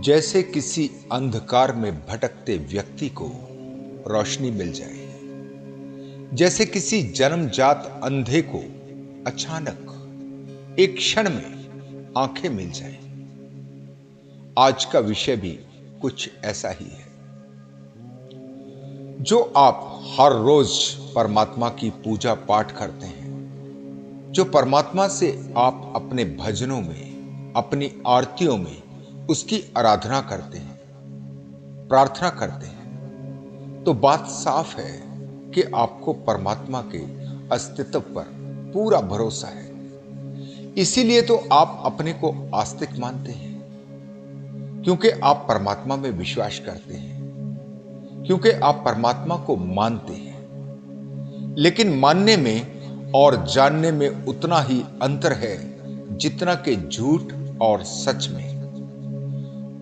जैसे किसी अंधकार में भटकते व्यक्ति को रोशनी मिल जाए, जैसे किसी जन्मजात अंधे को अचानक एक क्षण में आंखें मिल जाए। आज का विषय भी कुछ ऐसा ही है। जो आप हर रोज परमात्मा की पूजा पाठ करते हैं, जो परमात्मा से आप अपने भजनों में, अपनी आरतियों में उसकी आराधना करते हैं, प्रार्थना करते हैं, तो बात साफ है कि आपको परमात्मा के अस्तित्व पर पूरा भरोसा है। इसीलिए तो आप अपने को आस्तिक मानते हैं, क्योंकि आप परमात्मा में विश्वास करते हैं, क्योंकि आप परमात्मा को मानते हैं। लेकिन मानने में और जानने में उतना ही अंतर है जितना कि झूठ और सच में।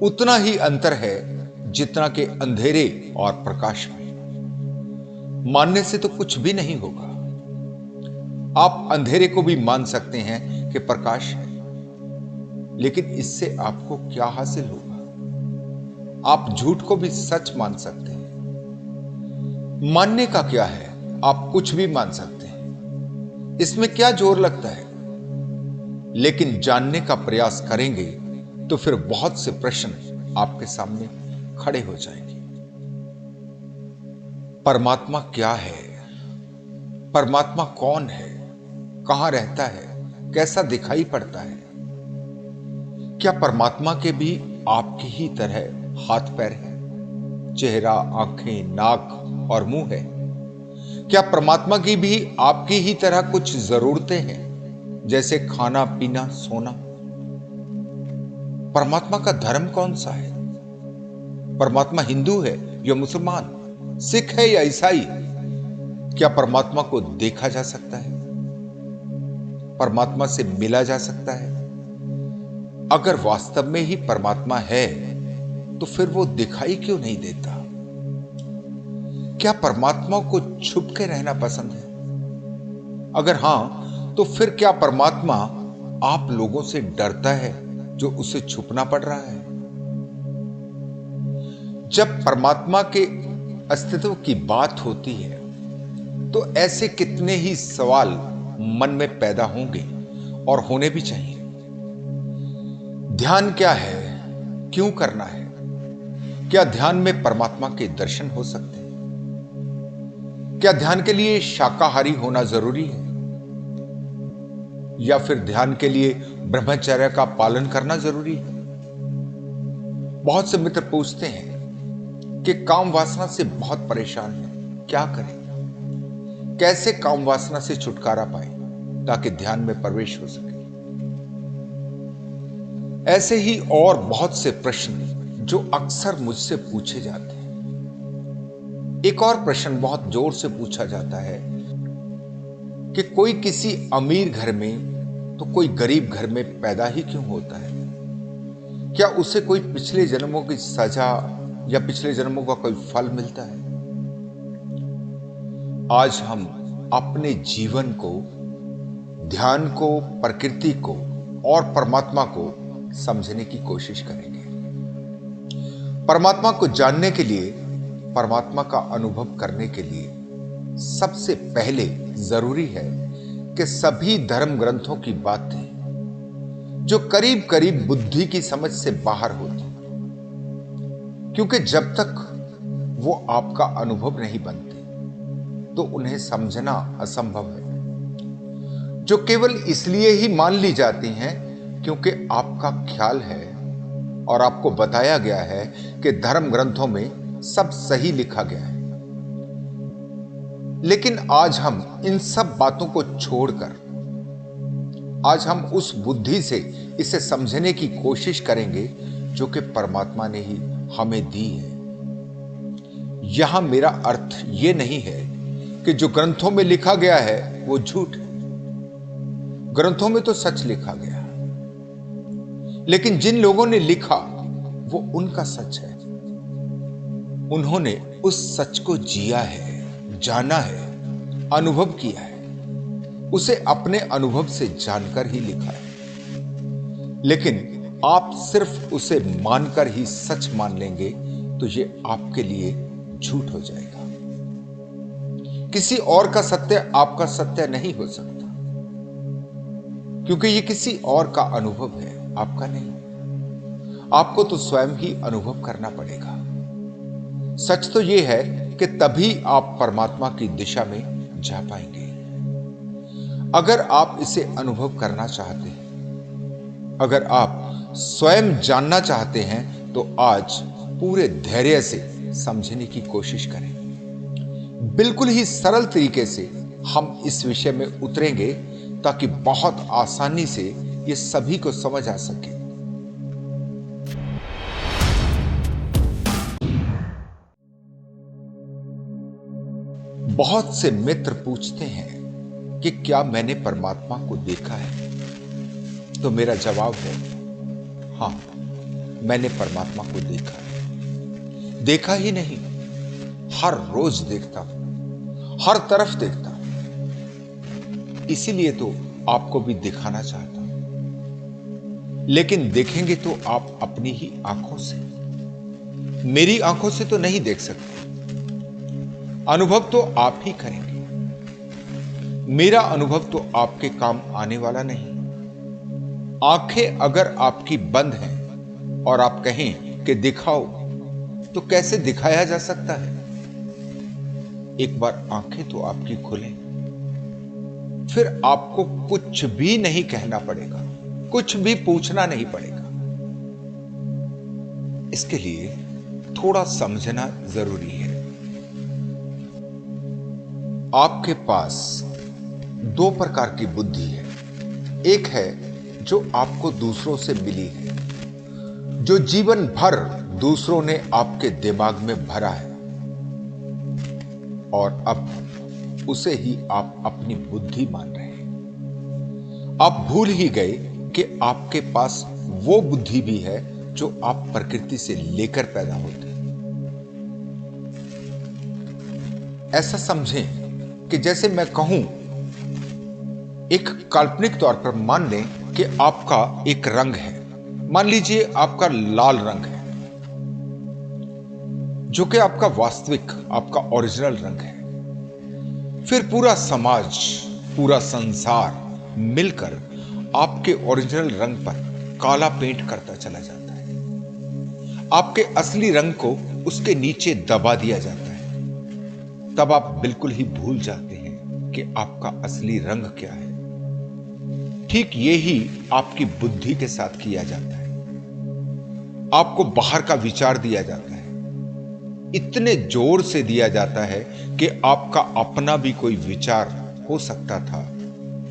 उतना ही अंतर है जितना कि अंधेरे और प्रकाश में। मानने से तो कुछ भी नहीं होगा। आप अंधेरे को भी मान सकते हैं कि प्रकाश है, लेकिन इससे आपको क्या हासिल होगा? आप झूठ को भी सच मान सकते हैं। मानने का क्या है? आप कुछ भी मान सकते हैं, इसमें क्या जोर लगता है? लेकिन जानने का प्रयास करेंगे तो फिर बहुत से प्रश्न आपके सामने खड़े हो जाएंगे। परमात्मा क्या है? परमात्मा कौन है? कहां रहता है? कैसा दिखाई पड़ता है? क्या परमात्मा के भी आपकी ही तरह हाथ पैर है, चेहरा, आंखें, नाक और मुंह है? क्या परमात्मा की भी आपकी ही तरह कुछ जरूरतें हैं, जैसे खाना, पीना, सोना? परमात्मा का धर्म कौन सा है? परमात्मा हिंदू है या मुसलमान, सिख है या ईसाई? क्या परमात्मा को देखा जा सकता है? परमात्मा से मिला जा सकता है? अगर वास्तव में ही परमात्मा है तो फिर वो दिखाई क्यों नहीं देता? क्या परमात्मा को छुप के रहना पसंद है? अगर हां, तो फिर क्या परमात्मा आप लोगों से डरता है जो उसे छुपना पड़ रहा है? जब परमात्मा के अस्तित्व की बात होती है तो ऐसे कितने ही सवाल मन में पैदा होंगे और होने भी चाहिए। ध्यान क्या है? क्यों करना है? क्या ध्यान में परमात्मा के दर्शन हो सकते हैं? क्या ध्यान के लिए शाकाहारी होना जरूरी है, या फिर ध्यान के लिए ब्रह्मचर्य का पालन करना जरूरी है? बहुत से मित्र पूछते हैं कि काम वासना से बहुत परेशान है, क्या करें? कैसे काम वासना से छुटकारा पाए ताकि ध्यान में प्रवेश हो सके? ऐसे ही और बहुत से प्रश्न जो अक्सर मुझसे पूछे जाते हैं। एक और प्रश्न बहुत जोर से पूछा जाता है कि कोई किसी अमीर घर में तो कोई गरीब घर में पैदा ही क्यों होता है? क्या उसे कोई पिछले जन्मों की सजा या पिछले जन्मों का कोई फल मिलता है? आज हम अपने जीवन को, ध्यान को, प्रकृति को और परमात्मा को समझने की कोशिश करेंगे। परमात्मा को जानने के लिए, परमात्मा का अनुभव करने के लिए सबसे पहले जरूरी है कि सभी धर्म ग्रंथों की बातें जो करीब करीब बुद्धि की समझ से बाहर होती, क्योंकि जब तक वो आपका अनुभव नहीं बनते तो उन्हें समझना असंभव है। जो केवल इसलिए ही मान ली जाती हैं क्योंकि आपका ख्याल है और आपको बताया गया है कि धर्म ग्रंथों में सब सही लिखा गया है। लेकिन आज हम इन सब बातों को छोड़कर आज हम उस बुद्धि से इसे समझने की कोशिश करेंगे जो कि परमात्मा ने ही हमें दी है। यहां मेरा अर्थ यह नहीं है कि जो ग्रंथों में लिखा गया है वो झूठ है। ग्रंथों में तो सच लिखा गया, लेकिन जिन लोगों ने लिखा वो उनका सच है। उन्होंने उस सच को जिया है, जाना है, अनुभव किया है, उसे अपने अनुभव से जानकर ही लिखा है। लेकिन आप सिर्फ उसे मानकर ही सच मान लेंगे तो ये आपके लिए झूठ हो जाएगा। किसी और का सत्य आपका सत्य नहीं हो सकता, क्योंकि ये किसी और का अनुभव है, आपका नहीं। आपको तो स्वयं ही अनुभव करना पड़ेगा। सच तो यह है कि तभी आप परमात्मा की दिशा में जा पाएंगे। अगर आप इसे अनुभव करना चाहते हैं, अगर आप स्वयं जानना चाहते हैं, तो आज पूरे धैर्य से समझने की कोशिश करें। बिल्कुल ही सरल तरीके से हम इस विषय में उतरेंगे ताकि बहुत आसानी से ये सभी को समझ आ सके। बहुत से मित्र पूछते हैं कि क्या मैंने परमात्मा को देखा है? तो मेरा जवाब है हां, मैंने परमात्मा को देखा है। देखा ही नहीं, हर रोज देखता हूं, हर तरफ देखता हूं। इसीलिए तो आपको भी दिखाना चाहता हूं। लेकिन देखेंगे तो आप अपनी ही आंखों से, मेरी आंखों से तो नहीं देख सकते। अनुभव तो आप ही करेंगे। मेरा अनुभव तो आपके काम आने वाला नहीं। आंखें अगर आपकी बंद हैं और आप कहें कि दिखाओ, तो कैसे दिखाया जा सकता है? एक बार आंखें तो आपकी खुलें, फिर आपको कुछ भी नहीं कहना पड़ेगा, कुछ भी पूछना नहीं पड़ेगा। इसके लिए थोड़ा समझना जरूरी है। आपके पास दो प्रकार की बुद्धि है। एक है जो आपको दूसरों से मिली है, जो जीवन भर दूसरों ने आपके दिमाग में भरा है, और अब उसे ही आप अपनी बुद्धि मान रहे हैं। आप भूल ही गए कि आपके पास वो बुद्धि भी है जो आप प्रकृति से लेकर पैदा होते हैं। ऐसा समझें कि जैसे मैं कहूं, एक काल्पनिक तौर पर मान लें कि आपका एक रंग है। मान लीजिए आपका लाल रंग है, जो कि आपका वास्तविक, आपका ओरिजिनल रंग है। फिर पूरा समाज, पूरा संसार मिलकर आपके ओरिजिनल रंग पर काला पेंट करता चला जाता है। आपके असली रंग को उसके नीचे दबा दिया जाता है। तब आप बिल्कुल ही भूल जाते हैं कि आपका असली रंग क्या है। ठीक यही आपकी बुद्धि के साथ किया जाता है। आपको बाहर का विचार दिया जाता है, इतने जोर से दिया जाता है कि आपका अपना भी कोई विचार हो सकता था,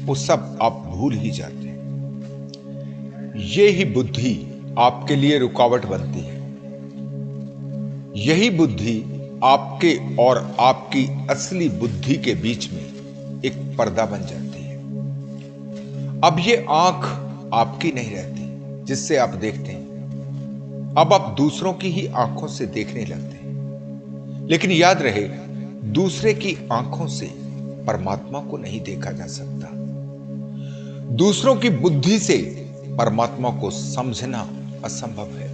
वो सब आप भूल ही जाते हैं। यही बुद्धि आपके लिए रुकावट बनती है। यही बुद्धि आपके और आपकी असली बुद्धि के बीच में एक पर्दा बन जाती है। अब ये आंख आपकी नहीं रहती जिससे आप देखते हैं। अब आप दूसरों की ही आंखों से देखने लगते हैं। लेकिन याद रहे, दूसरे की आंखों से परमात्मा को नहीं देखा जा सकता। दूसरों की बुद्धि से परमात्मा को समझना असंभव है।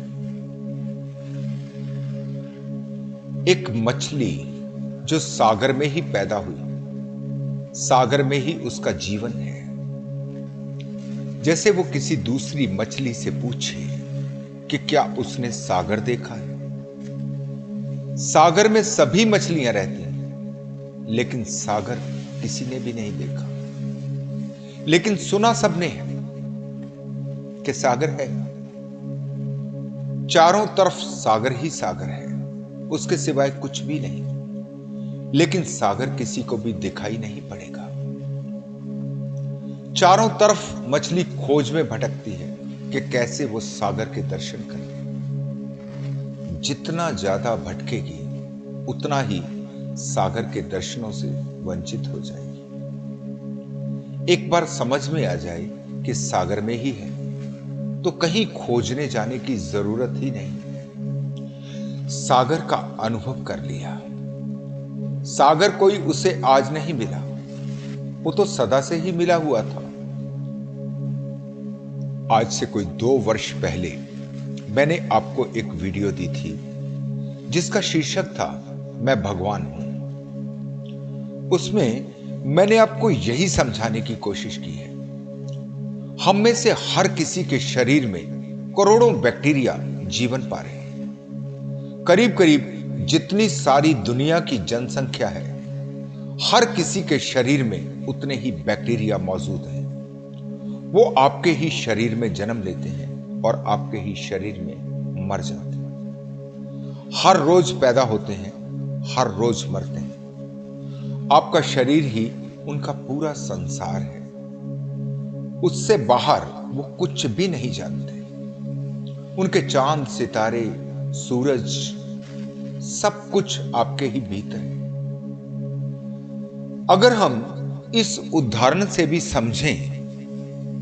एक मछली जो सागर में ही पैदा हुई, सागर में ही उसका जीवन है। जैसे वो किसी दूसरी मछली से पूछे कि क्या उसने सागर देखा है। सागर में सभी मछलियां रहती हैं, लेकिन सागर किसी ने भी नहीं देखा। लेकिन सुना सबने है कि सागर है। चारों तरफ सागर ही सागर है, उसके सिवाय कुछ भी नहीं। लेकिन सागर किसी को भी दिखाई नहीं पड़ेगा। चारों तरफ मछली खोज में भटकती है कि कैसे वो सागर के दर्शन करे। जितना ज्यादा भटकेगी, उतना ही सागर के दर्शनों से वंचित हो जाएगी। एक बार समझ में आ जाए कि सागर में ही है, तो कहीं खोजने जाने की जरूरत ही नहीं। सागर का अनुभव कर लिया। सागर कोई उसे आज नहीं मिला, वो तो सदा से ही मिला हुआ था। आज से कोई 2 वर्ष पहले मैंने आपको एक वीडियो दी थी जिसका शीर्षक था मैं भगवान हूं। उसमें मैंने आपको यही समझाने की कोशिश की है, हम में से हर किसी के शरीर में करोड़ों बैक्टीरिया जीवन पा रहे हैं। करीब करीब जितनी सारी दुनिया की जनसंख्या है, हर किसी के शरीर में उतने ही बैक्टीरिया मौजूद हैं। वो आपके ही शरीर में जन्म लेते हैं और आपके ही शरीर में मर जाते हैं। हर रोज पैदा होते हैं, हर रोज मरते हैं। आपका शरीर ही उनका पूरा संसार है। उससे बाहर वो कुछ भी नहीं जानते। उनके चांद, सितारे, सूरज, सब कुछ आपके ही भीतर है। अगर हम इस उदाहरण से भी समझें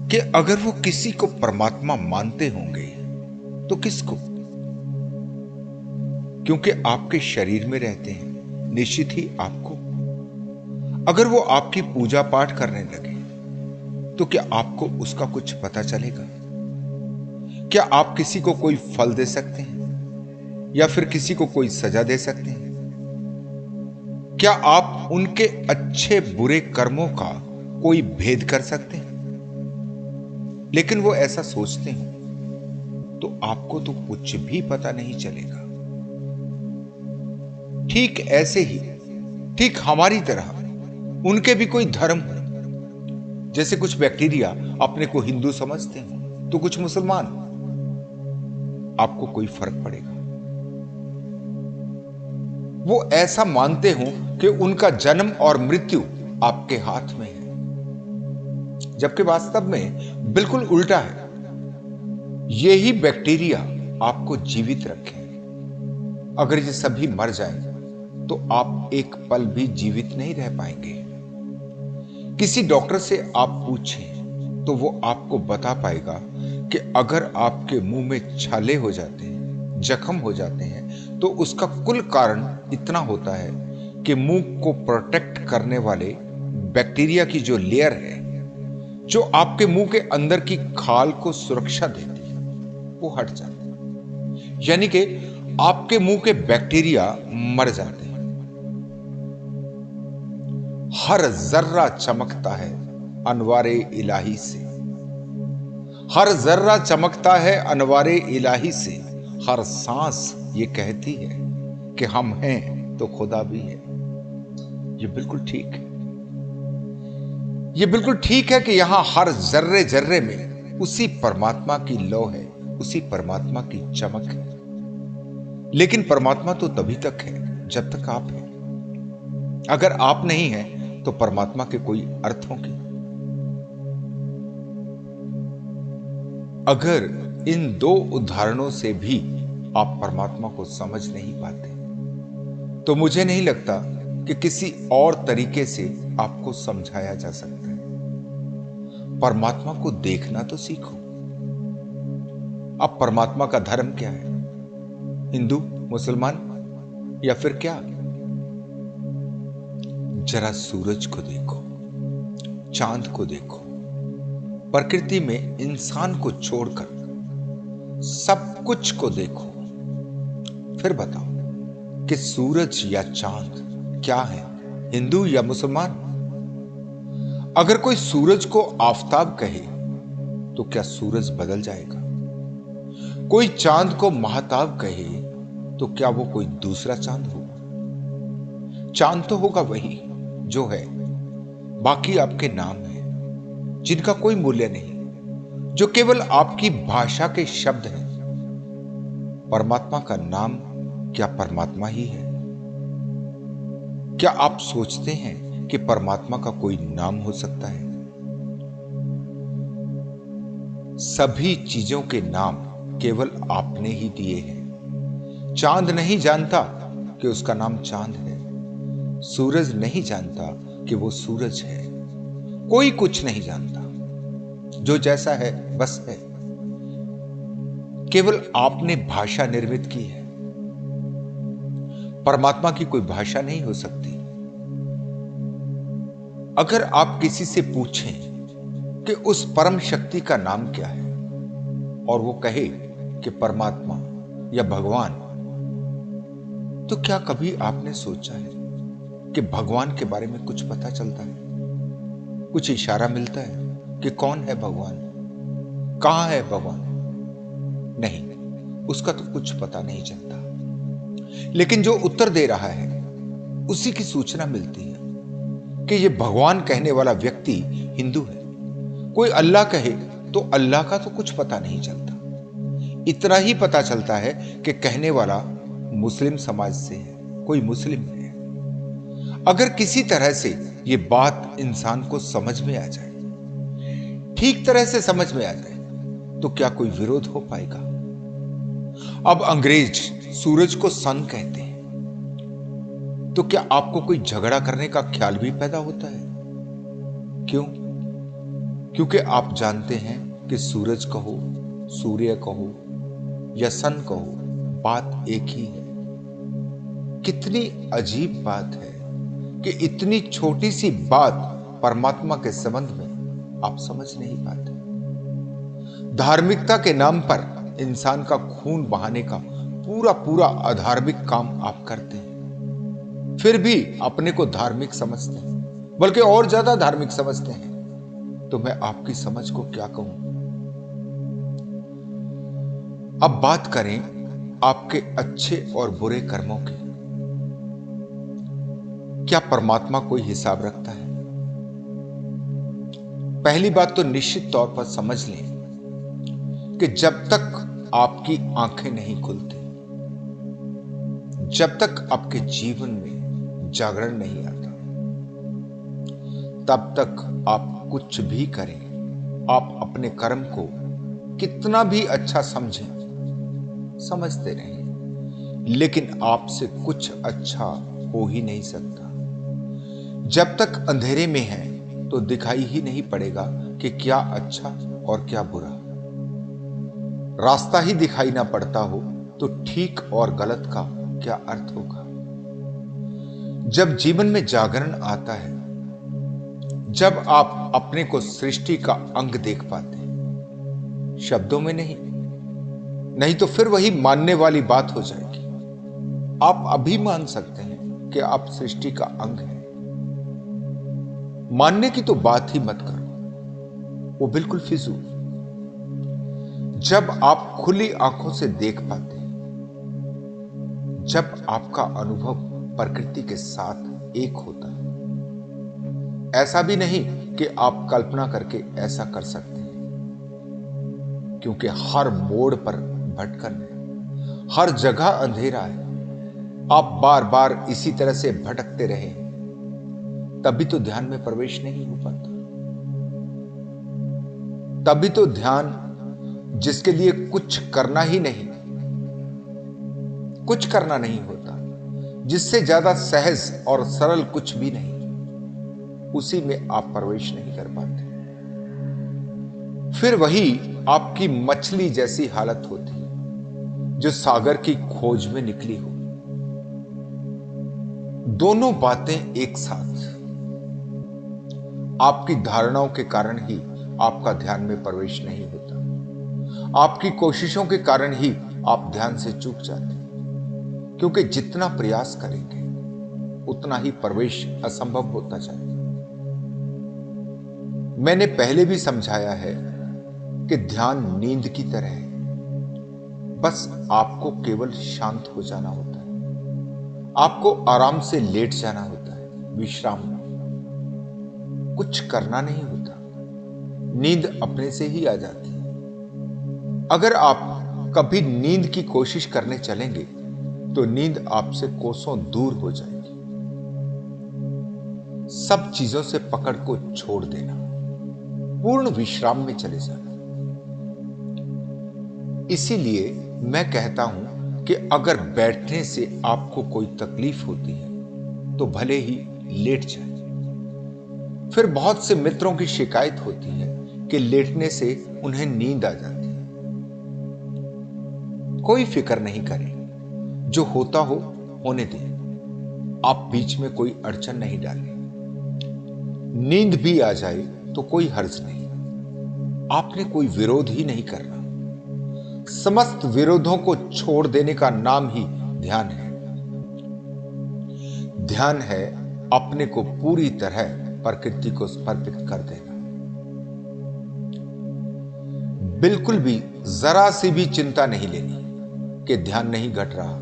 कि अगर वो किसी को परमात्मा मानते होंगे तो किसको? क्योंकि आपके शरीर में रहते हैं, निश्चित ही आपको। अगर वो आपकी पूजा पाठ करने लगे तो क्या आपको उसका कुछ पता चलेगा? क्या आप किसी को कोई फल दे सकते हैं या फिर किसी को कोई सजा दे सकते हैं? क्या आप उनके अच्छे बुरे कर्मों का कोई भेद कर सकते हैं? लेकिन वो ऐसा सोचते हैं तो आपको तो कुछ भी पता नहीं चलेगा। ठीक ऐसे ही, ठीक हमारी तरह उनके भी कोई धर्म हो। जैसे कुछ बैक्टीरिया अपने को हिंदू समझते हैं तो कुछ मुसलमान। आपको कोई फर्क पड़ेगा? वो ऐसा मानते हो कि उनका जन्म और मृत्यु आपके हाथ में है, जबकि वास्तव में बिल्कुल उल्टा है। यही बैक्टीरिया आपको जीवित रखे। अगर ये सभी मर जाएं तो आप एक पल भी जीवित नहीं रह पाएंगे। किसी डॉक्टर से आप पूछें तो वो आपको बता पाएगा कि अगर आपके मुंह में छाले हो जाते हैं, जख्म हो जाते हैं, तो उसका कुल कारण इतना होता है कि मुंह को प्रोटेक्ट करने वाले बैक्टीरिया की जो लेयर है, जो आपके मुंह के अंदर की खाल को सुरक्षा देती है, वो हट जाती है। यानी कि आपके मुंह के बैक्टीरिया मर जाते हैं। हर जर्रा चमकता है अनवारे इलाही से। हर जर्रा चमकता है अनवारे इलाही से। हर सांस ये कहती है कि हम हैं तो खुदा भी है। ये बिल्कुल ठीक है। ये बिल्कुल ठीक है कि यहां हर जर्रे जर्रे में उसी परमात्मा की लौ है, उसी परमात्मा की चमक है। लेकिन परमात्मा तो तभी तक है जब तक आप हैं। अगर आप नहीं हैं तो परमात्मा के कोई अर्थ होंगे? अगर इन 2 उदाहरणों से भी आप परमात्मा को समझ नहीं पाते तो मुझे नहीं लगता कि किसी और तरीके से आपको समझाया जा सकता है। परमात्मा को देखना तो सीखो। अब परमात्मा का धर्म क्या है? हिंदू, मुसलमान या फिर क्या? जरा सूरज को देखो, चांद को देखो, प्रकृति में इंसान को छोड़कर सब कुछ को देखो। फिर बताओ कि सूरज या चांद क्या है, हिंदू या मुसलमान? अगर कोई सूरज को आफताब कहे तो क्या सूरज बदल जाएगा? कोई चांद को महताब कहे तो क्या वो कोई दूसरा चांद होगा? चांद तो होगा वही जो है। बाकी आपके नाम हैं जिनका कोई मूल्य नहीं, जो केवल आपकी भाषा के शब्द हैं। परमात्मा का नाम क्या परमात्मा ही है? क्या आप सोचते हैं कि परमात्मा का कोई नाम हो सकता है? सभी चीजों के नाम केवल आपने ही दिए हैं। चांद नहीं जानता कि उसका नाम चांद है। सूरज नहीं जानता कि वो सूरज है। कोई कुछ नहीं जानता। जो जैसा है बस है। केवल आपने भाषा निर्मित की है। परमात्मा की कोई भाषा नहीं हो सकती। अगर आप किसी से पूछें कि उस परम शक्ति का नाम क्या है और वो कहे कि परमात्मा या भगवान, तो क्या कभी आपने सोचा है कि भगवान के बारे में कुछ पता चलता है? कुछ इशारा मिलता है कि कौन है भगवान, कहां है भगवान? नहीं, उसका तो कुछ पता नहीं चलता। लेकिन जो उत्तर दे रहा है उसी की सूचना मिलती है कि यह भगवान कहने वाला व्यक्ति हिंदू है। कोई अल्लाह कहे तो अल्लाह का तो कुछ पता नहीं चलता। इतना ही पता चलता है कि कहने वाला मुस्लिम समाज से है, कोई मुस्लिम है। अगर किसी तरह से यह बात इंसान को समझ में आ जाए, ठीक तरह से समझ में आ जाए, तो क्या कोई विरोध हो पाएगा? अब अंग्रेज सूरज को सन कहते हैं, तो क्या आपको कोई झगड़ा करने का ख्याल भी पैदा होता है? क्यों? क्योंकि आप जानते हैं कि सूरज कहो, सूर्य कहो या सन कहो, बात एक ही है। कितनी अजीब बात है कि इतनी छोटी सी बात परमात्मा के संबंध में आप समझ नहीं पाते। धार्मिकता के नाम पर इंसान का खून बहाने का पूरा पूरा अधार्मिक काम आप करते हैं, फिर भी अपने को धार्मिक समझते हैं, बल्कि और ज्यादा धार्मिक समझते हैं। तो मैं आपकी समझ को क्या कहूं। अब बात करें आपके अच्छे और बुरे कर्मों की। क्या परमात्मा कोई हिसाब रखता है? पहली बात तो निश्चित तौर पर समझ लें कि जब तक आपकी आंखें नहीं खुलती, जब तक आपके जीवन में जागरण नहीं आता, तब तक आप कुछ भी करें, आप अपने कर्म को कितना भी अच्छा समझते रहें, लेकिन आपसे कुछ अच्छा हो ही नहीं सकता। जब तक अंधेरे में है तो दिखाई ही नहीं पड़ेगा कि क्या अच्छा और क्या बुरा। रास्ता ही दिखाई ना पड़ता हो तो ठीक और गलत का क्या अर्थ होगा? जब जीवन में जागरण आता है, जब आप अपने को सृष्टि का अंग देख पाते हैं, शब्दों में नहीं तो फिर वही मानने वाली बात हो जाएगी। आप अभी मान सकते हैं कि आप सृष्टि का अंग हैं, मानने की तो बात ही मत करो, वो बिल्कुल फिजूल। जब आप खुली आंखों से देख पाते हैं, जब आपका अनुभव प्रकृति के साथ एक होता है, ऐसा भी नहीं कि आप कल्पना करके ऐसा कर सकते हैं, क्योंकि हर मोड़ पर भटकन है, हर जगह अंधेरा है। आप बार बार इसी तरह से भटकते रहे तभी तो ध्यान में प्रवेश नहीं हो पाता। तभी तो ध्यान, जिसके लिए कुछ करना नहीं होता, जिससे ज्यादा सहज और सरल कुछ भी नहीं, उसी में आप प्रवेश नहीं कर पाते। फिर वही आपकी मछली जैसी हालत होती है जो सागर की खोज में निकली हो। दोनों बातें एक साथ, आपकी धारणाओं के कारण ही आपका ध्यान में प्रवेश नहीं होता, आपकी कोशिशों के कारण ही आप ध्यान से चूक जाते हैं, क्योंकि जितना प्रयास करेंगे उतना ही प्रवेश असंभव होता जाएगा। मैंने पहले भी समझाया है कि ध्यान नींद की तरह है, बस आपको केवल शांत हो जाना होता है, आपको आराम से लेट जाना होता है, विश्राम, कुछ करना नहीं होता, नींद अपने से ही आ जाती है। अगर आप कभी नींद की कोशिश करने चलेंगे तो नींद आपसे कोसों दूर हो जाएगी। सब चीजों से पकड़ को छोड़ देना, पूर्ण विश्राम में चले जाना। इसीलिए मैं कहता हूं कि अगर बैठने से आपको कोई तकलीफ होती है तो भले ही लेट जाए। फिर बहुत से मित्रों की शिकायत होती है कि लेटने से उन्हें नींद आ जाती है। कोई फिक्र नहीं करें, जो होता हो होने दें, आप बीच में कोई अड़चन नहीं डालें। नींद भी आ जाए तो कोई हर्ज नहीं, आपने कोई विरोध ही नहीं करना। समस्त विरोधों को छोड़ देने का नाम ही ध्यान है। ध्यान है अपने को पूरी तरह प्रकृति को समर्पित कर देना। बिल्कुल भी जरा सी भी चिंता नहीं लेनी कि ध्यान नहीं घट रहा।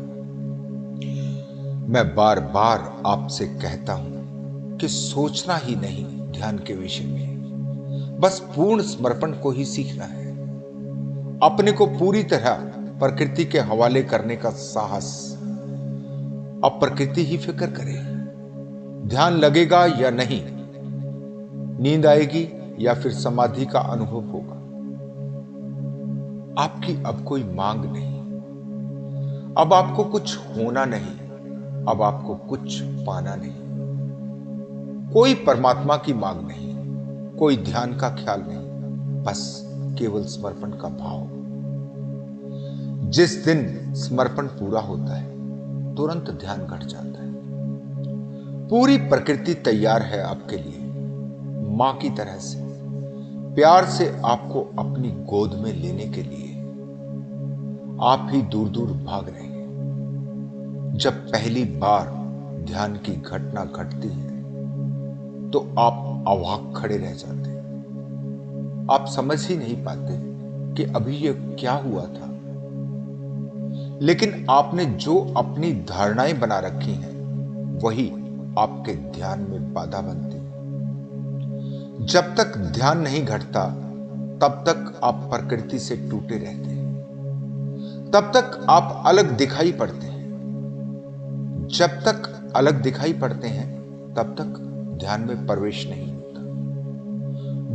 मैं बार बार आपसे कहता हूं कि सोचना ही नहीं ध्यान के विषय में, बस पूर्ण समर्पण को ही सीखना है। अपने को पूरी तरह प्रकृति के हवाले करने का साहस। अब प्रकृति ही फिक्र करे, ध्यान लगेगा या नहीं, नींद आएगी या फिर समाधि का अनुभव होगा। आपकी अब कोई मांग नहीं, अब आपको कुछ होना नहीं, अब आपको कुछ पाना नहीं। कोई परमात्मा की मांग नहीं, कोई ध्यान का ख्याल नहीं, बस केवल समर्पण का भाव। जिस दिन समर्पण पूरा होता है तुरंत ध्यान घट जाता है। पूरी प्रकृति तैयार है आपके लिए, मां की तरह से प्यार से आपको अपनी गोद में लेने के लिए। आप ही दूर दूर भाग रहे हैं। जब पहली बार ध्यान की घटना घटती है तो आप अवाक खड़े रह जाते हैं। आप समझ ही नहीं पाते कि अभी ये क्या हुआ था। लेकिन आपने जो अपनी धारणाएं बना रखी हैं वही आपके ध्यान में बाधा बनती है। जब तक ध्यान नहीं घटता तब तक आप प्रकृति से टूटे रहते हैं, तब तक आप अलग दिखाई पड़ते हैं। जब तक अलग दिखाई पड़ते हैं तब तक ध्यान में प्रवेश नहीं होता।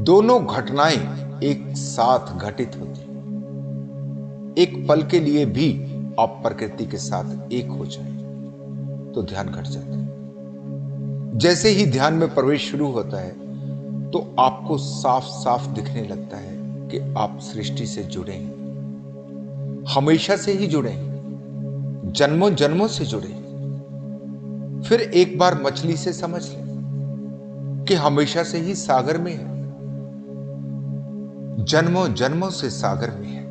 दोनों घटनाएं एक साथ घटित होती हैं। एक पल के लिए भी आप प्रकृति के साथ एक हो जाए तो ध्यान घट जाता है। जैसे ही ध्यान में प्रवेश शुरू होता है तो आपको साफ साफ दिखने लगता है कि आप सृष्टि से जुड़े हैं, हमेशा से ही जुड़े हैं, जन्मों जन्मों से जुड़े हैं। फिर एक बार मछली से समझ लें कि हमेशा से ही सागर में है, जन्मों जन्मों से सागर में है,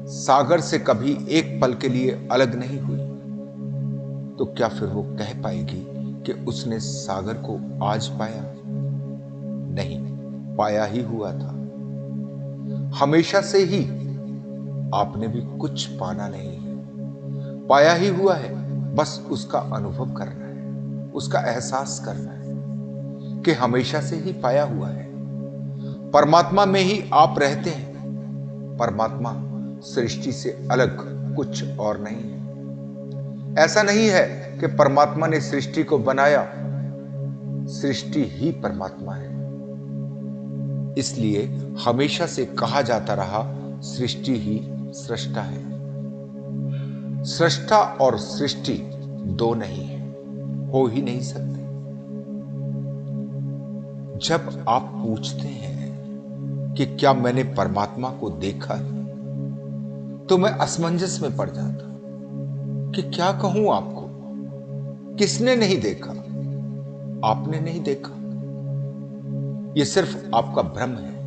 सागर से कभी एक पल के लिए अलग नहीं हुई। तो क्या फिर वो कह पाएगी कि उसने सागर को आज पाया? नहीं, पाया ही हुआ था। हमेशा से ही आपने भी कुछ पाना नहीं है, पाया ही हुआ है। बस उसका अनुभव करना है, उसका एहसास करना है कि हमेशा से ही पाया हुआ है। परमात्मा में ही आप रहते हैं। परमात्मा सृष्टि से अलग कुछ और नहीं है। ऐसा नहीं है कि परमात्मा ने सृष्टि को बनाया, सृष्टि ही परमात्मा है। इसलिए हमेशा से कहा जाता रहा सृष्टि ही सृष्टा है। सृष्टा और सृष्टि दो नहीं है, हो ही नहीं सकते। जब आप पूछते हैं कि क्या मैंने परमात्मा को देखा है, तो मैं असमंजस में पड़ जाता कि क्या कहूं आपको। किसने नहीं देखा? आपने नहीं देखा, यह सिर्फ आपका भ्रम है।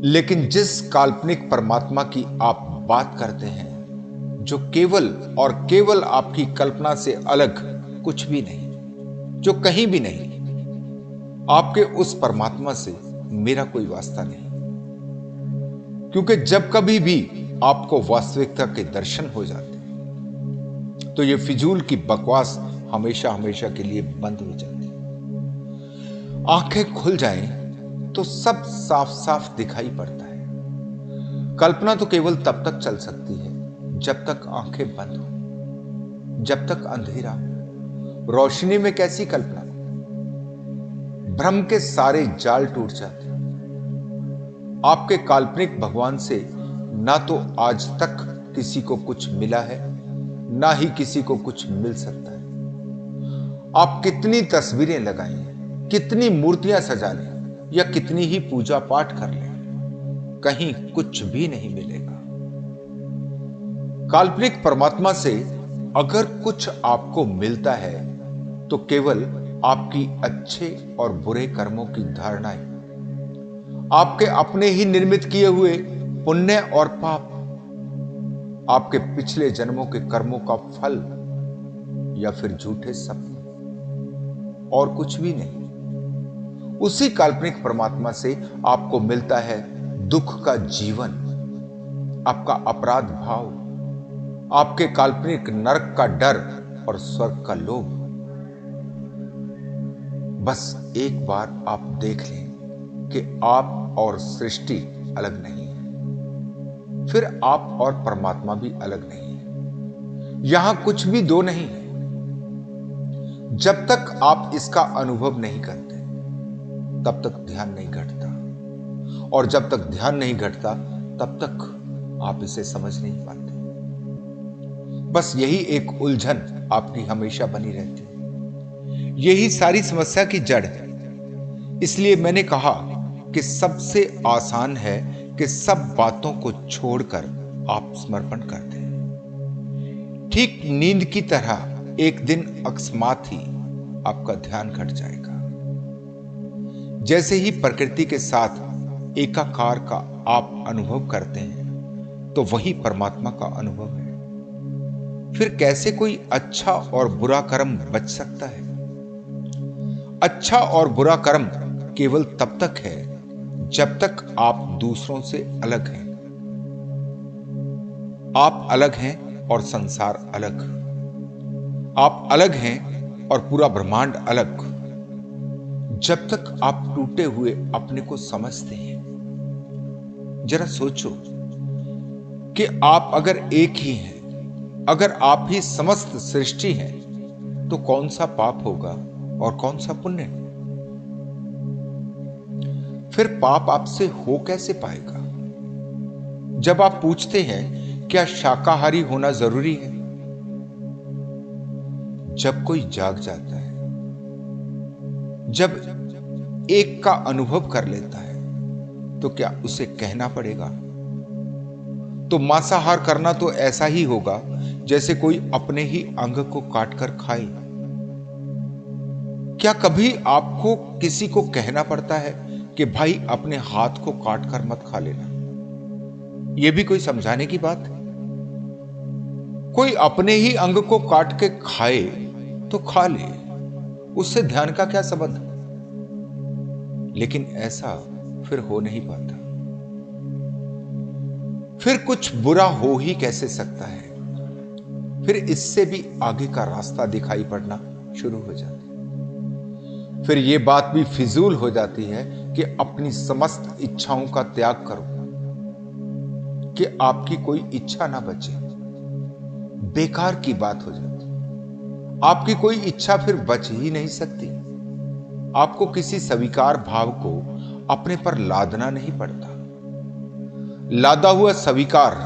लेकिन जिस काल्पनिक परमात्मा की आप बात करते हैं, जो केवल और केवल आपकी कल्पना से अलग कुछ भी नहीं, जो कहीं भी नहीं, आपके उस परमात्मा से मेरा कोई वास्ता नहीं। क्योंकि जब कभी भी आपको वास्तविकता के दर्शन हो जाते हैं तो ये फिजूल की बकवास हमेशा हमेशा के लिए बंद हो जाती है। आंखें खुल जाएं तो सब साफ साफ दिखाई पड़ता है। कल्पना तो केवल तब तक चल सकती है जब तक आंखें बंद हो, जब तक अंधेरा। रोशनी में कैसी कल्पना? भ्रम के सारे जाल टूट जाते हैं। आपके काल्पनिक भगवान से ना तो आज तक किसी को कुछ मिला है, ना ही किसी को कुछ मिल सकता है। आप कितनी तस्वीरें लगाएं, कितनी मूर्तियां सजा लें या कितनी ही पूजा पाठ कर लें, कहीं कुछ भी नहीं मिलेगा। काल्पनिक परमात्मा से अगर कुछ आपको मिलता है तो केवल आपकी अच्छे और बुरे कर्मों की धारणाएं, आपके अपने ही निर्मित किए हुए पुण्य और पाप, आपके पिछले जन्मों के कर्मों का फल या फिर झूठे सपने, और कुछ भी नहीं। उसी काल्पनिक परमात्मा से आपको मिलता है दुख का जीवन, आपका अपराध भाव, आपके काल्पनिक नरक का डर और स्वर्ग का लोभ। बस एक बार आप देख लें कि आप और सृष्टि अलग नहीं है, फिर आप और परमात्मा भी अलग नहीं है। यहां कुछ भी दो नहीं है। जब तक आप इसका अनुभव नहीं करते तब तक ध्यान नहीं घटता, और जब तक ध्यान नहीं घटता तब तक आप इसे समझ नहीं पाते। बस यही एक उलझन आपकी हमेशा बनी रहती है। यही सारी समस्या की जड़ है। इसलिए मैंने कहा कि सबसे आसान है कि सब बातों को छोड़कर आप समर्पण कर दें। ठीक नींद की तरह एक दिन अकस्मात ही आपका ध्यान घट जाएगा। जैसे ही प्रकृति के साथ एकाकार का आप अनुभव करते हैं तो वही परमात्मा का अनुभव है। फिर कैसे कोई अच्छा और बुरा कर्म बच सकता है? अच्छा और बुरा कर्म केवल तब तक है जब तक आप दूसरों से अलग हैं। आप अलग हैं और संसार अलग। आप अलग हैं और पूरा ब्रह्मांड अलग। जब तक आप टूटे हुए अपने को समझते हैं, जरा सोचो कि आप अगर एक ही हैं, अगर आप ही समस्त सृष्टि हैं, तो कौन सा पाप होगा और कौन सा पुण्य? फिर पाप आपसे हो कैसे पाएगा? जब आप पूछते हैं क्या शाकाहारी होना जरूरी है? जब कोई जाग जाता है, जब एक का अनुभव कर लेता है, तो क्या उसे कहना पड़ेगा? तो मांसाहार करना तो ऐसा ही होगा जैसे कोई अपने ही अंग को काटकर खाए। क्या कभी आपको किसी को कहना पड़ता है कि भाई अपने हाथ को काटकर मत खा लेना? यह भी कोई समझाने की बात है? कोई अपने ही अंग को काट के खाए तो खा ले, उससे ध्यान का क्या संबंध? लेकिन ऐसा फिर हो नहीं पाता। फिर कुछ बुरा हो ही कैसे सकता है? फिर इससे भी आगे का रास्ता दिखाई पड़ना शुरू हो जाता है। फिर यह बात भी फिजूल हो जाती है कि अपनी समस्त इच्छाओं का त्याग करो, कि आपकी कोई इच्छा ना बचे। बेकार की बात हो जाती। आपकी कोई इच्छा फिर बच ही नहीं सकती। आपको किसी स्वीकार भाव को अपने पर लादना नहीं पड़ता। लादा हुआ स्वीकार,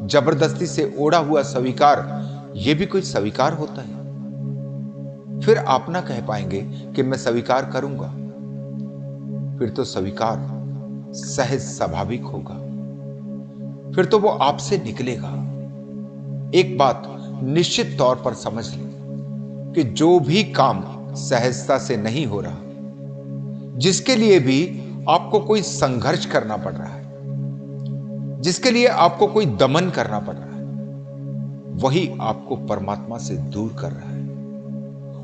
जबरदस्ती से ओढ़ा हुआ स्वीकार, यह भी कोई स्वीकार होता है? फिर आप ना कह पाएंगे कि मैं स्वीकार करूंगा। फिर तो स्वीकार सहज स्वाभाविक होगा। फिर तो वो आपसे निकलेगा। एक बात निश्चित तौर पर समझ लें कि जो भी काम सहजता से नहीं हो रहा, जिसके लिए भी आपको कोई संघर्ष करना पड़ रहा है, जिसके लिए आपको कोई दमन करना पड़ रहा है, वही आपको परमात्मा से दूर कर रहा है।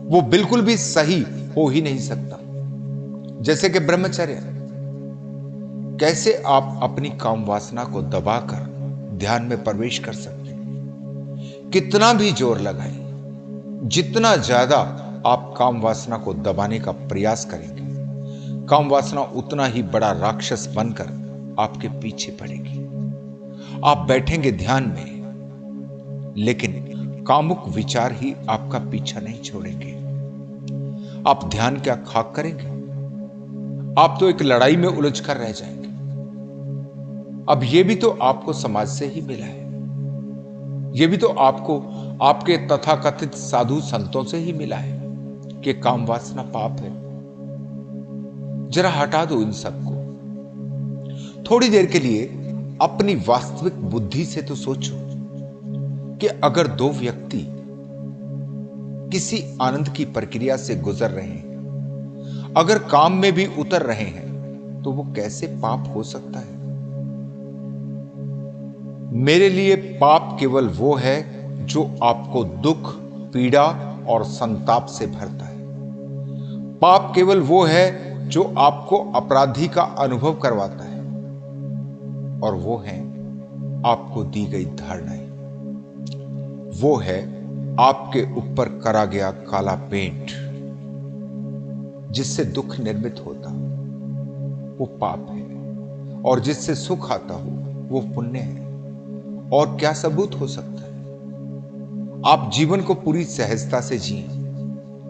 वो बिल्कुल भी सही हो ही नहीं सकता। जैसे कि ब्रह्मचर्य। कैसे आप अपनी काम वासना को दबाकर ध्यान में प्रवेश कर सकते हैं? कितना भी जोर लगाएं, जितना ज्यादा आप काम वासना को दबाने का प्रयास करेंगे, काम वासना उतना ही बड़ा राक्षस बनकर आपके पीछे पड़ेगी। आप बैठेंगे ध्यान में, लेकिन कामुक विचार ही आपका पीछा नहीं छोड़ेंगे। आप ध्यान क्या खाक करेंगे? आप तो एक लड़ाई में उलझ कर रह जाएंगे। अब यह भी तो आपको समाज से ही मिला है। यह भी तो आपको आपके तथाकथित साधु संतों से ही मिला है कि काम वासना पाप है। जरा हटा दो इन सबको। थोड़ी देर के लिए अपनी वास्तविक बुद्धि से तो सोचो कि अगर दो व्यक्ति किसी आनंद की प्रक्रिया से गुजर रहे हैं, अगर काम में भी उतर रहे हैं, तो वो कैसे पाप हो सकता है? मेरे लिए पाप केवल वो है जो आपको दुख, पीड़ा और संताप से भरता है। पाप केवल वो है जो आपको अपराधी का अनुभव करवाता है, और वो है आपको दी गई धारणाएं। वो है आपके ऊपर करा गया काला पेंट, जिससे दुख निर्मित होता वो पाप है, और जिससे सुख आता हो वो पुण्य है। और क्या सबूत हो सकता है? आप जीवन को पूरी सहजता से जिए,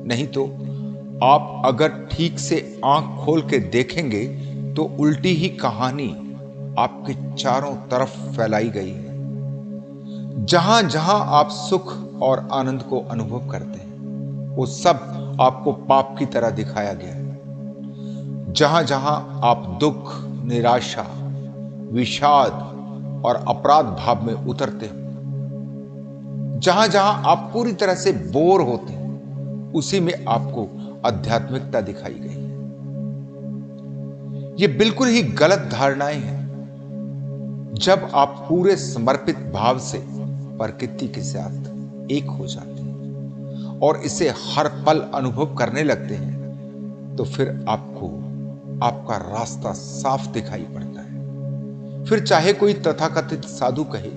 नहीं तो आप अगर ठीक से आंख खोल के देखेंगे तो उल्टी ही कहानी आपके चारों तरफ फैलाई गई है। जहां जहां आप सुख और आनंद को अनुभव करते हैं, वो सब आपको पाप की तरह दिखाया गया है। जहां जहां आप दुख, निराशा, विषाद और अपराध भाव में उतरते हो, जहां जहां आप पूरी तरह से बोर होते हैं, उसी में आपको आध्यात्मिकता दिखाई गई है। ये बिल्कुल ही गलत धारणाएं हैं। जब आप पूरे समर्पित भाव से प्रकृति के साथ एक हो जाते हैं और इसे हर पल अनुभव करने लगते हैं, तो फिर आपको आपका रास्ता साफ दिखाई पड़ता है। फिर चाहे कोई तथाकथित साधु कहे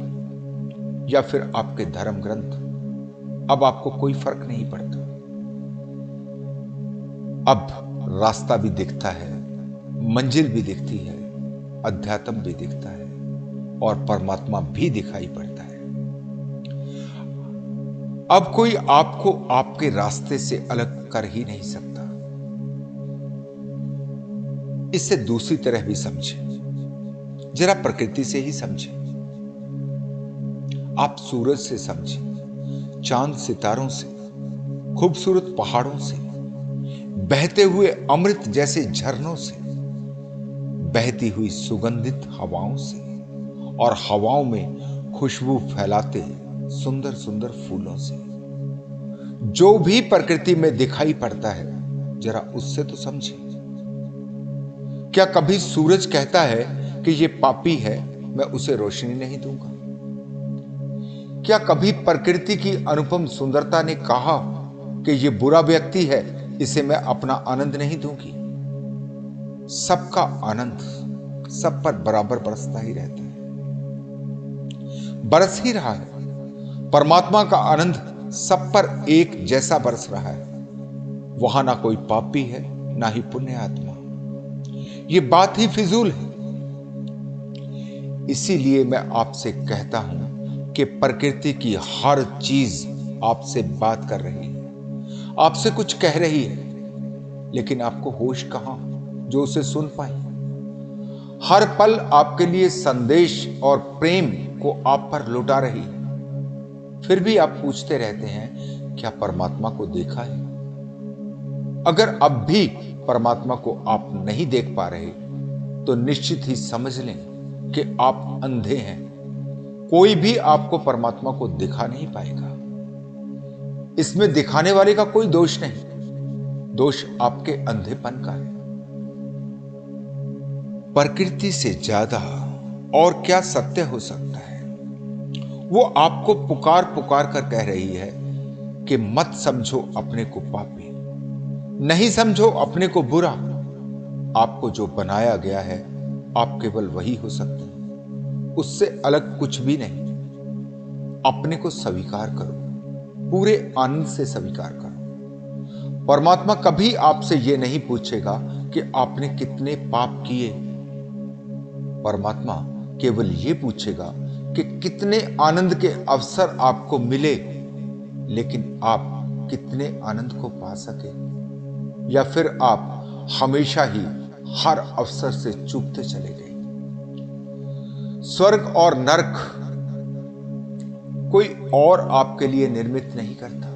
या फिर आपके धर्म ग्रंथ, अब आपको कोई फर्क नहीं पड़ता। अब रास्ता भी दिखता है, मंजिल भी दिखती है, अध्यात्म भी दिखता है, और परमात्मा भी दिखाई पड़ता है। अब कोई आपको आपके रास्ते से अलग कर ही नहीं सकता। इससे दूसरी तरह भी समझे, जरा प्रकृति से ही समझे। आप सूरज से समझे, चांद सितारों से, खूबसूरत पहाड़ों से, बहते हुए अमृत जैसे झरनों से, बहती हुई सुगंधित हवाओं से, और हवाओं में खुशबू फैलाते सुंदर सुंदर फूलों से। जो भी प्रकृति में दिखाई पड़ता है, जरा उससे तो समझे। क्या कभी सूरज कहता है कि ये पापी है, मैं उसे रोशनी नहीं दूंगा? क्या कभी प्रकृति की अनुपम सुंदरता ने कहा कि ये बुरा व्यक्ति है, इसे मैं अपना आनंद नहीं दूंगी? सबका आनंद सब पर बराबर बरसता ही रहता है, बरस ही रहा है। परमात्मा का आनंद सब पर एक जैसा बरस रहा है। वहां ना कोई पापी है, ना ही पुण्य आत्मा। ये बात ही फिजूल है। इसीलिए मैं आपसे कहता हूं कि प्रकृति की हर चीज आपसे बात कर रही है, आपसे कुछ कह रही है, लेकिन आपको होश कहां जो उसे सुन पाए। हर पल आपके लिए संदेश और प्रेम को आप पर लुटा रही है। फिर भी आप पूछते रहते हैं, क्या परमात्मा को देखा है? अगर अब भी परमात्मा को आप नहीं देख पा रहे, तो निश्चित ही समझ लें कि आप अंधे हैं। कोई भी आपको परमात्मा को दिखा नहीं पाएगा। इसमें दिखाने वाले का कोई दोष नहीं, दोष आपके अंधेपन का है। प्रकृति से ज्यादा और क्या सत्य हो सकता है? वो आपको पुकार पुकार कर कह रही है कि मत समझो अपने को पापी, नहीं समझो अपने को बुरा। आपको जो बनाया गया है, आप केवल वही हो सकते हैं, उससे अलग कुछ भी नहीं। अपने को स्वीकार करो, पूरे आनंद से स्वीकार करो। परमात्मा कभी आपसे यह नहीं पूछेगा कि आपने कितने पाप किए। परमात्मा केवल यह पूछेगा कि कितने आनंद के अवसर आपको मिले, लेकिन आप कितने आनंद को पा सके, या फिर आप हमेशा ही हर अवसर से चूकते चले गए। स्वर्ग और नरक कोई और आपके लिए निर्मित नहीं करता,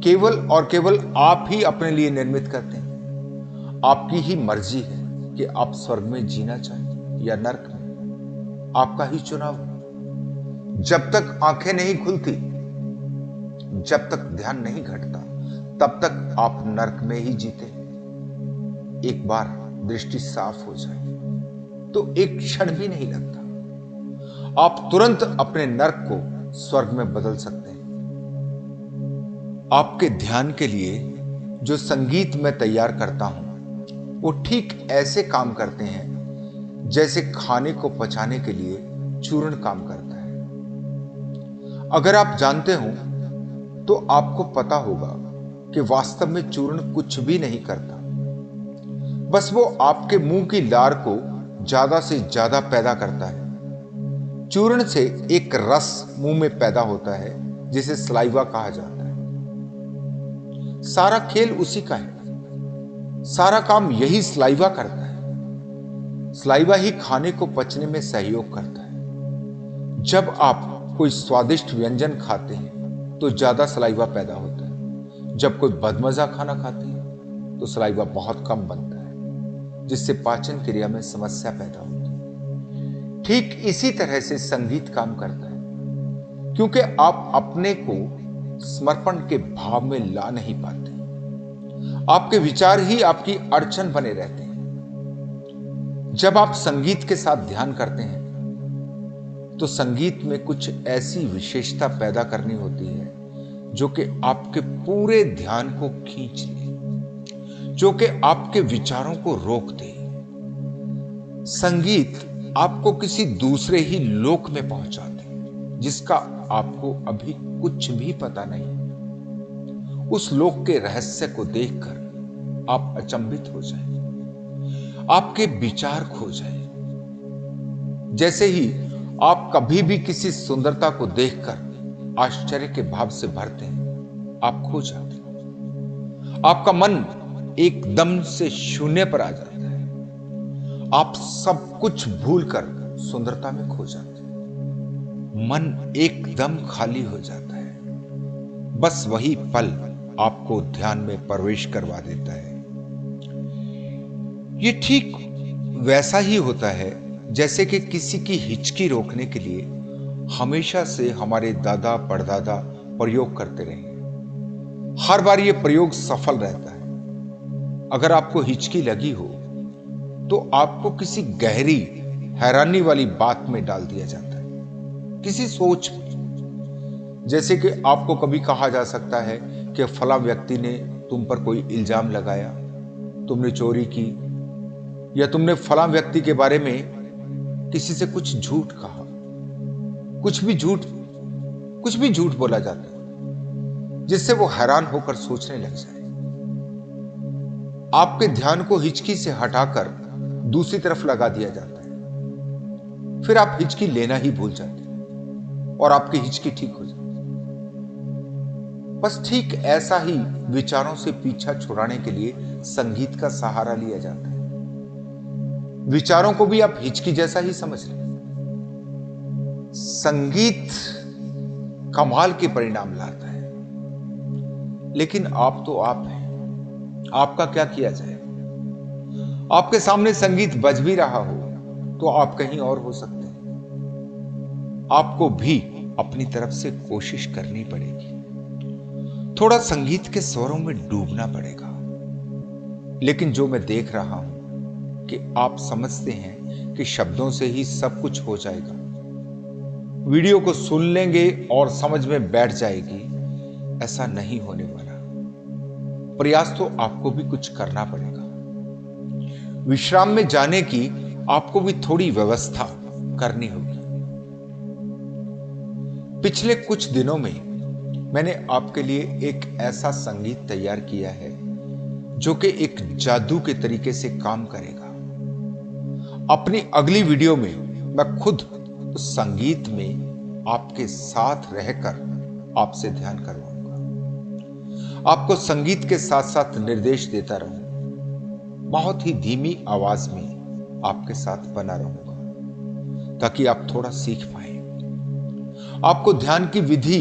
केवल और केवल आप ही अपने लिए निर्मित करते हैं। आपकी ही मर्जी है कि आप स्वर्ग में जीना चाहें या नरक में, आपका ही चुनाव। जब तक आंखें नहीं खुलती, जब तक ध्यान नहीं घटता, तब तक आप नरक में ही जीते। एक बार दृष्टि साफ हो जाए तो एक क्षण भी नहीं लगता। आप तुरंत अपने नर्क को स्वर्ग में बदल सकते हैं। आपके ध्यान के लिए जो संगीत मैं तैयार करता हूं, वो ठीक ऐसे काम करते हैं जैसे खाने को पचाने के लिए चूर्ण काम करता है। अगर आप जानते हो तो आपको पता होगा कि वास्तव में चूर्ण कुछ भी नहीं करता, बस वो आपके मुंह की लार को ज्यादा से ज्यादा पैदा करता है। चूर्ण से एक रस मुंह में पैदा होता है जिसे सलाइवा कहा जाता है। सारा खेल उसी का है, सारा काम यही सलाइवा करता है। सलाइवा ही खाने को पचने में सहयोग करता है। जब आप कोई स्वादिष्ट व्यंजन खाते हैं तो ज्यादा सलाइवा पैदा होता है। जब कोई बदमजा खाना खाते हैं तो सलाइवा बहुत कम बनता है, जिससे पाचन क्रिया में समस्या पैदा होती है। ठीक इसी तरह से संगीत काम करता है, क्योंकि आप अपने को समर्पण के भाव में ला नहीं पाते। आपके विचार ही आपकी अड़चन बने रहते हैं। जब आप संगीत के साथ ध्यान करते हैं तो संगीत में कुछ ऐसी विशेषता पैदा करनी होती है जो कि आपके पूरे ध्यान को खींच ले, जो कि आपके विचारों को रोक दे। संगीत आपको किसी दूसरे ही लोक में पहुंचा दे जिसका आपको अभी कुछ भी पता नहीं। उस लोक के रहस्य को देखकर आप अचंभित हो जाएं, आपके विचार खो जाएं। जैसे ही आप कभी भी किसी सुंदरता को देखकर आश्चर्य के भाव से भरते हैं, आप खो जाते हैं। आपका मन एकदम से शून्य पर आ जाता है। आप सब कुछ भूलकर सुंदरता में खो जाते हैं। मन एकदम खाली हो जाता है। बस वही पल आपको ध्यान में प्रवेश करवा देता है। ये ठीक वैसा ही होता है जैसे कि किसी की हिचकी रोकने के लिए हमेशा से हमारे दादा परदादा प्रयोग करते रहे। हर बार ये प्रयोग सफल रहता है। अगर आपको हिचकी लगी हो तो आपको किसी गहरी हैरानी वाली बात में डाल दिया जाता है, किसी सोच में। जैसे कि आपको कभी कहा जा सकता है कि फला व्यक्ति ने तुम पर कोई इल्जाम लगाया, तुमने चोरी की, या तुमने फला व्यक्ति के बारे में किसी से कुछ झूठ कहा। कुछ भी झूठ बोला जाता है जिससे वो हैरान होकर सोचने लग जाए। आपके ध्यान को हिचकी से हटाकर दूसरी तरफ लगा दिया जाता है। फिर आप हिचकी लेना ही भूल जाते हैं और आपकी हिचकी ठीक हो जाती है। बस ठीक ऐसा ही विचारों से पीछा छुड़ाने के लिए संगीत का सहारा लिया जाता है। विचारों को भी आप हिचकी जैसा ही समझ लें। संगीत कमाल के परिणाम लाता है, लेकिन आप तो आप हैं। आपका क्या किया जाए? आपके सामने संगीत बज भी रहा हो तो आप कहीं और हो सकते हैं। आपको भी अपनी तरफ से कोशिश करनी पड़ेगी। थोड़ा संगीत के स्वरों में डूबना पड़ेगा। लेकिन जो मैं देख रहा हूं कि आप समझते हैं कि शब्दों से ही सब कुछ हो जाएगा, वीडियो को सुन लेंगे और समझ में बैठ जाएगी, ऐसा नहीं होने वाला। प्रयास तो आपको भी कुछ करना पड़ेगा। विश्राम में जाने की आपको भी थोड़ी व्यवस्था करनी होगी। पिछले कुछ दिनों में मैंने आपके लिए एक ऐसा संगीत तैयार किया है जो कि एक जादू के तरीके से काम करेगा। अपनी अगली वीडियो में मैं खुद उस संगीत में आपके साथ रहकर आपसे ध्यान करवाऊंगा। आपको संगीत के साथ साथ निर्देश देता रहूंगा। बहुत ही धीमी आवाज में आपके साथ बना रहूंगा ताकि आप थोड़ा सीख पाए, आपको ध्यान की विधि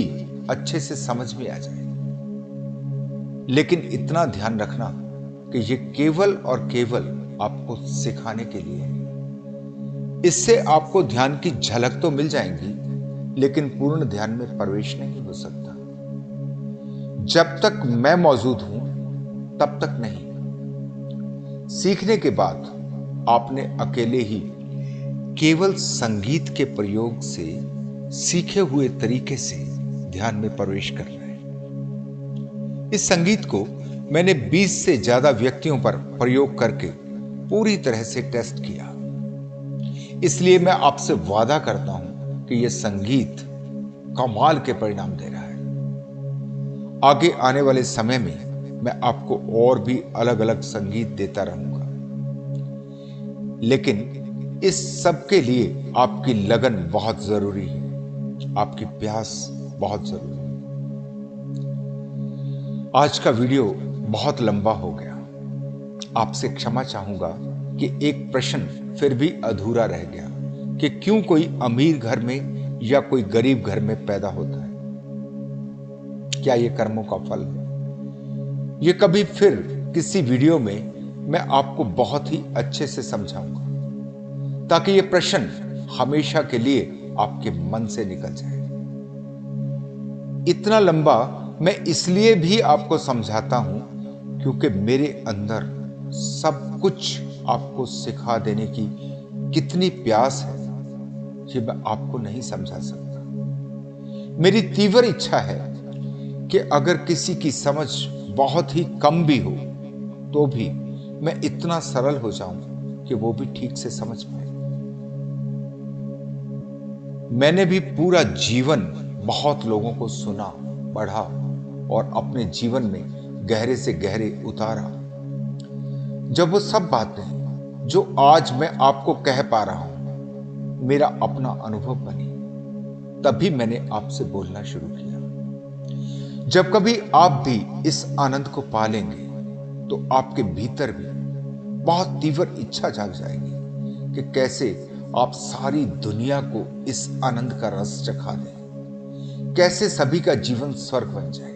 अच्छे से समझ में आ जाए। लेकिन इतना ध्यान रखना कि ये केवल और केवल आपको सिखाने के लिए है। इससे आपको ध्यान की झलक तो मिल जाएगी, लेकिन पूर्ण ध्यान में प्रवेश नहीं हो सकता। जब तक मैं मौजूद हूं तब तक नहीं। सीखने के बाद आपने अकेले ही केवल संगीत के प्रयोग से, सीखे हुए तरीके से ध्यान में प्रवेश कर रहे हैं। इस संगीत को मैंने 20 से ज्यादा व्यक्तियों पर प्रयोग करके पूरी तरह से टेस्ट किया। इसलिए मैं आपसे वादा करता हूं कि यह संगीत कमाल के परिणाम दे रहा है। आगे आने वाले समय में मैं आपको और भी अलग अलग संगीत देता रहूंगा, लेकिन इस सब के लिए आपकी लगन बहुत जरूरी है, आपकी प्यास बहुत जरूरी है। आज का वीडियो बहुत लंबा हो गया। आपसे क्षमा चाहूंगा कि एक प्रश्न फिर भी अधूरा रह गया कि क्यों कोई अमीर घर में या कोई गरीब घर में पैदा होता है। क्या यह कर्मों का फल है? यह कभी फिर किसी वीडियो में मैं आपको बहुत ही अच्छे से समझाऊंगा, ताकि यह प्रश्न हमेशा के लिए आपके मन से निकल जाए। इतना लंबा मैं इसलिए भी आपको समझाता हूं क्योंकि मेरे अंदर सब कुछ आपको सिखा देने की कितनी प्यास है, ये मैं आपको नहीं समझा सकता। मेरी तीव्र इच्छा है कि अगर किसी की समझ बहुत ही कम भी हो तो भी मैं इतना सरल हो जाऊं कि वो भी ठीक से समझ पाए। मैंने भी पूरा जीवन बहुत लोगों को सुना, पढ़ा और अपने जीवन में गहरे से गहरे उतारा। जब वो सब बातें जो आज मैं आपको कह पा रहा हूं मेरा अपना अनुभव बनी, तभी मैंने आपसे बोलना शुरू किया। जब कभी आप भी इस आनंद को पालेंगे तो आपके भीतर भी बहुत तीव्र इच्छा जाग जाएगी कि कैसे आप सारी दुनिया को इस आनंद का रस चखा दें, कैसे सभी का जीवन स्वर्ग बन जाए।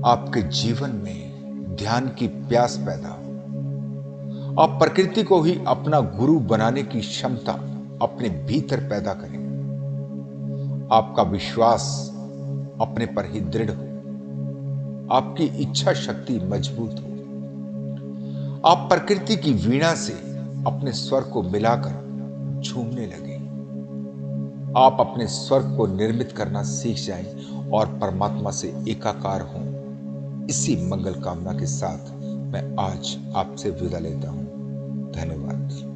आपके जीवन में ध्यान की प्यास पैदा हो, आप प्रकृति को ही अपना गुरु बनाने की क्षमता अपने भीतर पैदा करें, आपका विश्वास अपने पर ही दृढ़ हो, आपकी इच्छा शक्ति मजबूत हो, आप प्रकृति की वीणा से अपने स्वर को मिलाकर झूमने लगे, आप अपने स्वर को निर्मित करना सीख जाएं और परमात्मा से एकाकार हों। इसी मंगल कामना के साथ मैं आज आपसे विदा लेता हूं। धन्यवाद।